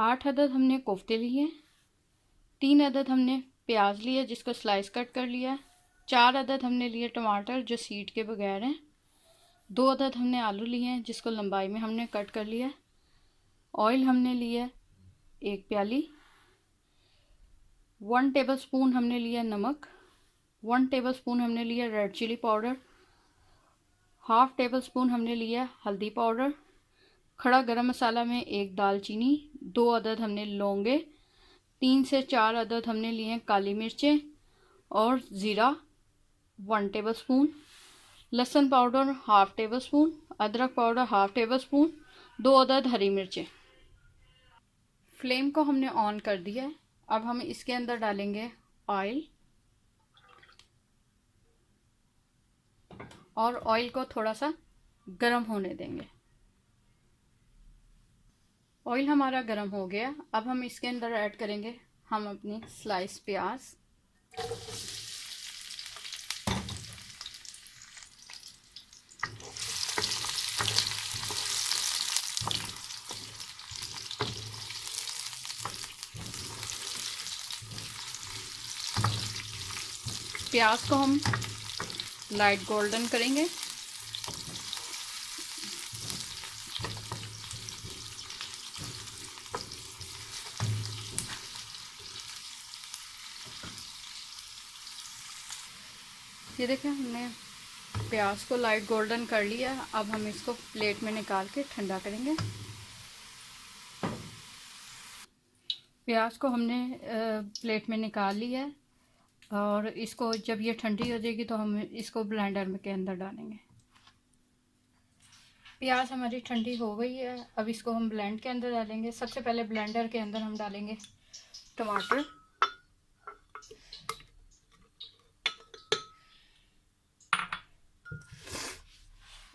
8 अदद हमने कोफ्ते लिए, 3 अदद हमने प्याज लिए जिसको स्लाइस कट कर लिया, 4 अदद हमने लिए टमाटर जो सीड के बगैर हैं, 2 अदद हमने आलू लिए हैं जिसको लंबाई में हमने कट कर लिया। ऑयल हमने लिया 1 प्याली, 1 टेबलस्पून हमने लिया नमक, 1 टेबलस्पून हमने लिया red chilli powder, half tablespoon हमने लिया हल्दी पाउडर, खड़ा गरम मसाला में 1 दालचीनी, 2 अदद हमने लौंगे, 3 से 4 अदद हमने लिए काली मिर्चें और ज़ीरा 1 टेबलस्पून, लहसुन पाउडर हाफ़ टेबलस्पून, अदरक पाउडर हाफ़ टेबलस्पून, 2 अदद हरी मिर्चें। फ्लेम को हमने ऑन कर दिया है। अब हम इसके अंदर डालेंगे ऑयल और ऑयल को थोड़ा सा गर्म होने देंगे। ऑयल हमारा गर्म हो गया। अब हम इसके अंदर ऐड करेंगे हम अपनी स्लाइस प्याज, प्याज को हम लाइट गोल्डन करेंगे। ये देखें हमने प्याज को लाइट गोल्डन कर लिया। अब हम इसको प्लेट में निकाल के ठंडा करेंगे। प्याज को हमने प्लेट में निकाल लिया है और इसको जब ये ठंडी हो जाएगी तो हम इसको ब्लेंडर में के अंदर डालेंगे। प्याज हमारी ठंडी हो गई है। अब इसको हम ब्लेंड के अंदर डालेंगे। सबसे पहले ब्लेंडर के अंदर हम डालेंगे टमाटर,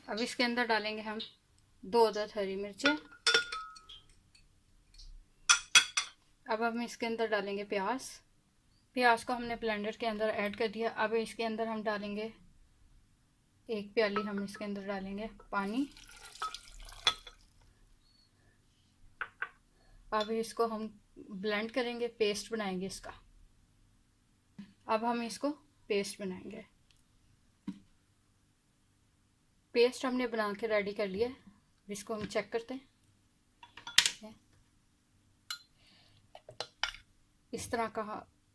अब इसके अंदर डालेंगे हम 2 अदद हरी मिर्चें। अब हम इसके अंदर डालेंगे प्याज को हमने ब्लेंडर के अंदर ऐड कर दिया। अब इसके अंदर हम डालेंगे 1 प्याली हम इसके अंदर डालेंगे पानी। अब इसको हम ब्लेंड करेंगे, पेस्ट बनाएंगे इसका। अब हम इसको पेस्ट बनाएंगे। पेस्ट हमने बना के रेडी कर लिया। इसको हम चेक करते हैं। इस तरह का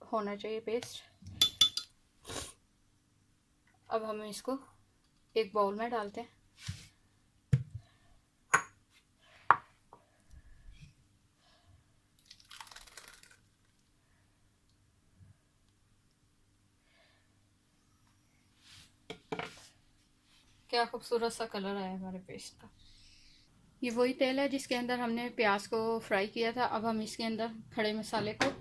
होना चाहिए पेस्ट। अब हम इसको एक बाउल में डालते हैं। क्या खूबसूरत सा कलर आया हमारे पेस्ट का। ये वही तेल है जिसके अंदर हमने प्याज को फ्राई किया था। अब हम इसके अंदर खड़े मसाले को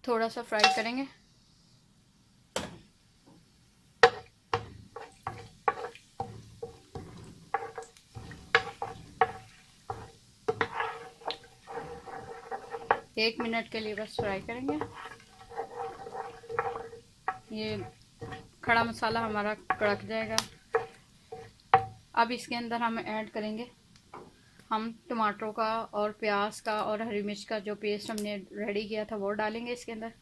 थोड़ा सा फ्राई करेंगे। एक मिनट के लिए बस फ्राई करेंगे। ये खड़ा मसाला हमारा कड़क जाएगा। अब इसके अंदर हम ऐड करेंगे हम टमाटरों का और प्याज का और हरी मिर्च का जो पेस्ट हमने रेडी किया था वो डालेंगे इसके अंदर।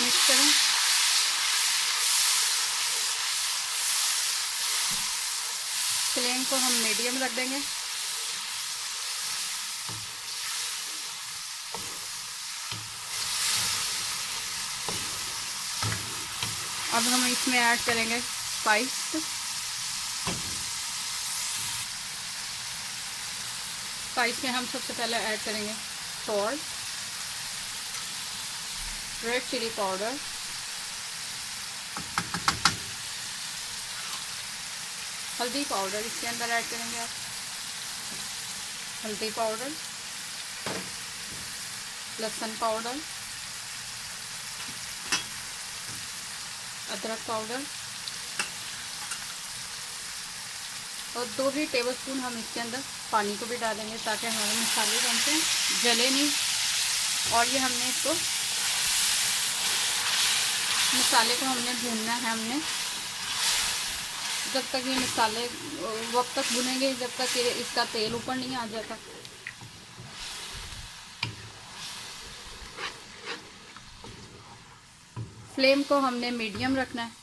मिक्स करें। फ्लेम को हम मीडियम रख देंगे। अब हम इसमें ऐड करेंगे स्पाइस में हम सबसे पहले ऐड करेंगे सॉल्ट, रेड चिली पाउडर, हल्दी पाउडर इसके अंदर ऐड करेंगे आप। हल्दी पाउडर, लहसुन पाउडर, अदरक पाउडर और 2 ही टेबलस्पून हम इसके अंदर पानी को भी डालेंगे ताकि हमारे मसाले बनते जले नहीं। और ये हमने इसको मसाले को हमने भूनना है। हमने जब तक ये मसाले वक्त तक भुनेंगे जब तक ये इसका तेल ऊपर नहीं आ जाता। फ्लेम को हमने मीडियम रखना है।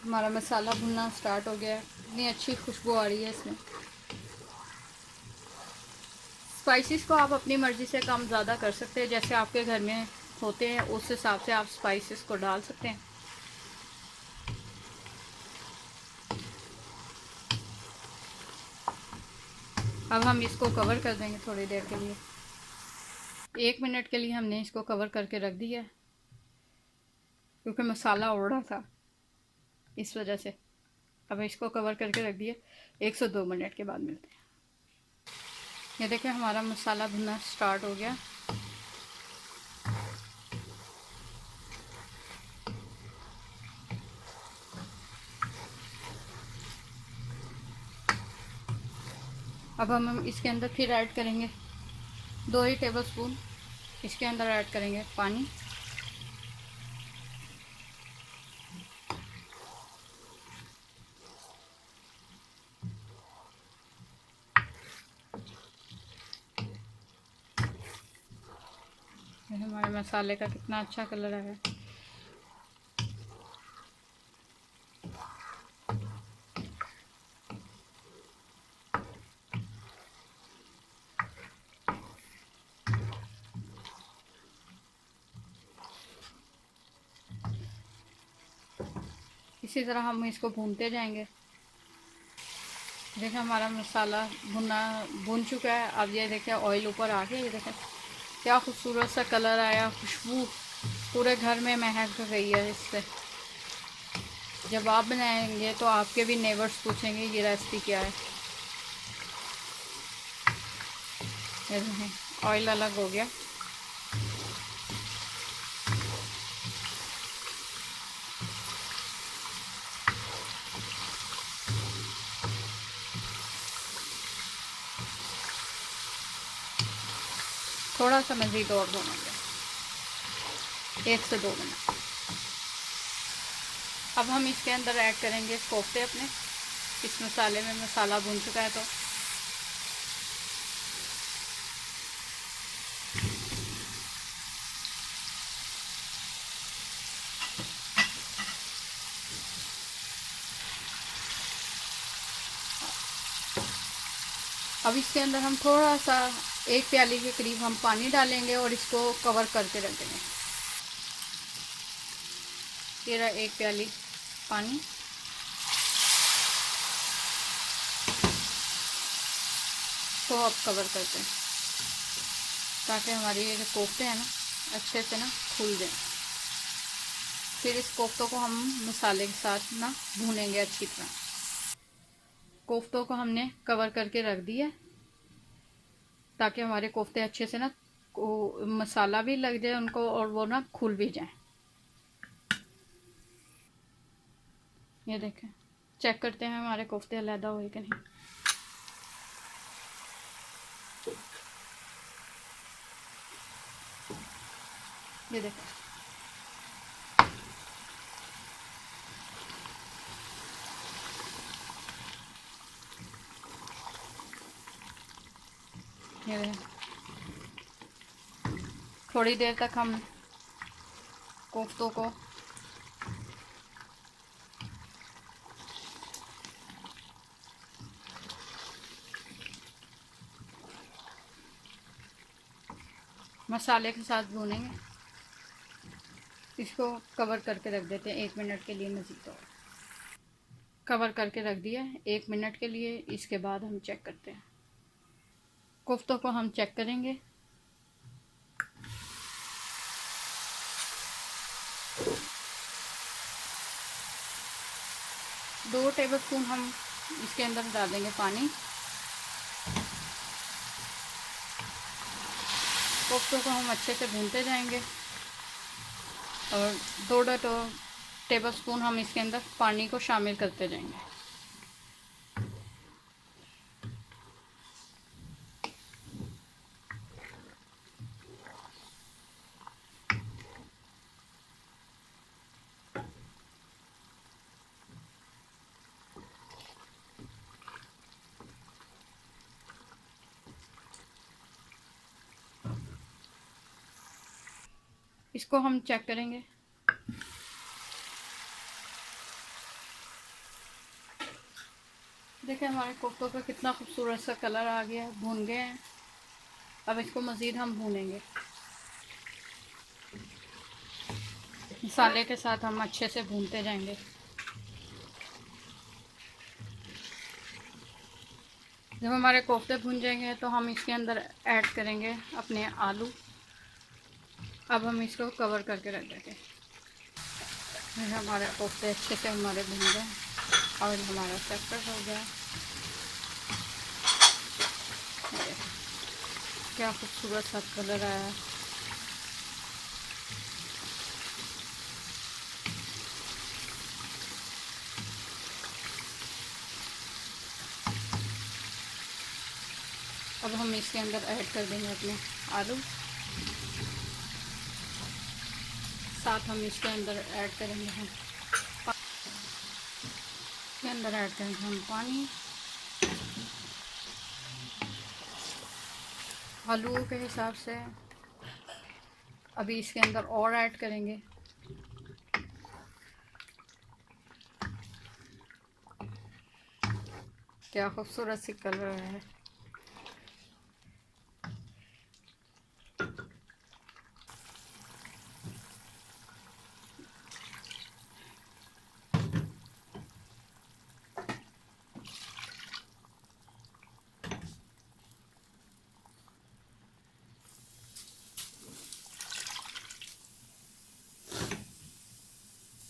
हमारा मसाला भुनना स्टार्ट हो गया है। इतनी अच्छी खुशबू आ रही है इसमें। स्पाइसेस को आप अपनी मर्ज़ी से कम ज़्यादा कर सकते हैं, जैसे आपके घर में होते हैं उस हिसाब से आप स्पाइसेस को डाल सकते हैं। अब हम इसको कवर कर देंगे थोड़ी देर के लिए। 1 मिनट के लिए हमने इसको कवर करके रख दिया है, क्योंकि मसाला उड़ रहा था इस वजह से। अब इसको कवर करके रख दिया। 1 से 2 मिनट के बाद मिलते हैं। ये देखिए हमारा मसाला भुनना स्टार्ट हो गया। अब हम इसके अंदर फिर ऐड करेंगे 2 ही टेबल स्पून। इसके अंदर ऐड करेंगे पानी। हमारे मसाले का कितना अच्छा कलर है। इसी तरह हम इसको भूनते जाएंगे। देखिए हमारा मसाला भुन चुका है। अब ये देखिए ऑयल ऊपर आ गया। ये देखिए क्या खूबसूरत सा कलर आया। खुशबू पूरे घर में महक गई है इससे। जब आप बनाएंगे तो आपके भी नेबर्स पूछेंगे ये रेसिपी क्या है। ये देखें ऑयल अलग हो गया। थोड़ा सा मज़ीद और भूनेंगे 1 से 2 मिनट। अब हम इसके अंदर ऐड करेंगे कोफ्ते अपने। इस मसाले में मसाला भून चुका है तो अब इसके अंदर हम थोड़ा सा 1 प्याली के करीब हम पानी डालेंगे और इसको कवर करके रख देंगे। ये रहा 1 प्याली पानी। तो अब कवर करते हैं ताकि हमारे ये जो कोफ्ते हैं ना अच्छे से ना फूल जाए। फिर इस कोफ्तों को हम मसाले के साथ ना भूनेंगे अच्छी तरह। कोफ्तों को हमने कवर करके रख दिया ताकि हमारे कोफ्ते अच्छे से ना मसाला भी लग जाए उनको और वो ना खुल भी जाए। ये देखें चेक करते हैं हमारे कोफ्ते अलहदा हुए कि नहीं। ये देखें ये देखें। थोड़ी देर तक हम कोफ्तों को मसाले के साथ भूनेंगे। इसको कवर करके रख देते हैं 1 मिनट के लिए मज़ीद और। कवर करके रख दिया 1 मिनट के लिए। इसके बाद हम चेक करते हैं कोफ्तों को। हम चेक करेंगे। दो टेबल स्पून हम इसके अंदर डाल देंगे पानी। कोफ्तों को हम अच्छे से भूनते जाएंगे और 2 टेबल स्पून हम इसके अंदर पानी को शामिल करते जाएंगे। इसको हम चेक करेंगे। देखिए हमारे कोफ्तों पे कितना खूबसूरत सा कलर आ गया है, भून गए हैं। अब इसको मज़ीद हम भूनेंगे। मसाले के साथ हम अच्छे से भूनते जाएंगे। जब हमारे कोफ्ते भून जाएंगे तो हम इसके अंदर ऐड करेंगे अपने आलू। अब हम इसको कवर करके रख देंगे। हमारे कोफ्ते अच्छे से हमारे भून गए और हमारा सेट हो गया। क्या खूबसूरत सा कलर आया। अब हम इसके अंदर ऐड कर देंगे अपने आलू। साथ हम इसके अंदर ऐड करेंगे हम पानी। आलूओं के हिसाब से अभी इसके अंदर और ऐड करेंगे। क्या खूबसूरत सी कलर है।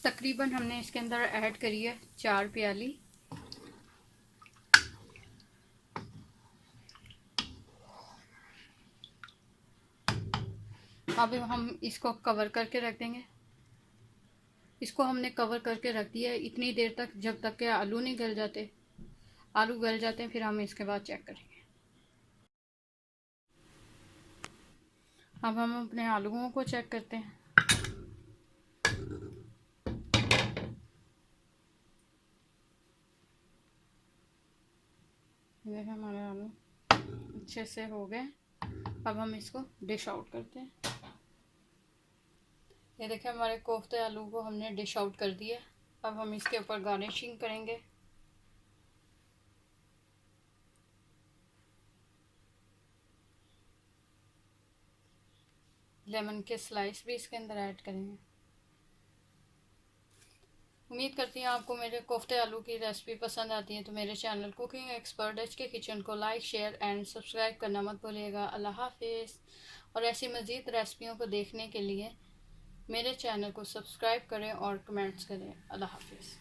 तकरीबन हमने इसके अंदर ऐड करी है 4 प्याली। अब हम इसको कवर करके रख देंगे। इसको हमने कवर करके रख दिया है इतनी देर तक जब तक के आलू नहीं गल जाते। आलू गल जाते हैं फिर हम इसके बाद चेक करेंगे। अब हम अपने आलूओं को चेक करते हैं। ये हमारे आलू अच्छे से हो गए। अब हम इसको डिश आउट करते हैं। ये देखिए हमारे कोफ्ते आलू को हमने डिश आउट कर दिया। अब हम इसके ऊपर गार्निशिंग करेंगे। लेमन के स्लाइस भी इसके अंदर ऐड करेंगे। उम्मीद करती हूँ आपको मेरे कोफ्ते आलू की रेसिपी पसंद आती है तो मेरे चैनल कुकिंग एक्सपर्ट एच के किचन को लाइक शेयर एंड सब्सक्राइब करना मत भूलिएगा। अल्लाह हाफिज़। और ऐसी मज़ीद रेसिपियों को देखने के लिए मेरे चैनल को सब्सक्राइब करें और कमेंट्स करें। अल्लाह हाफिज़।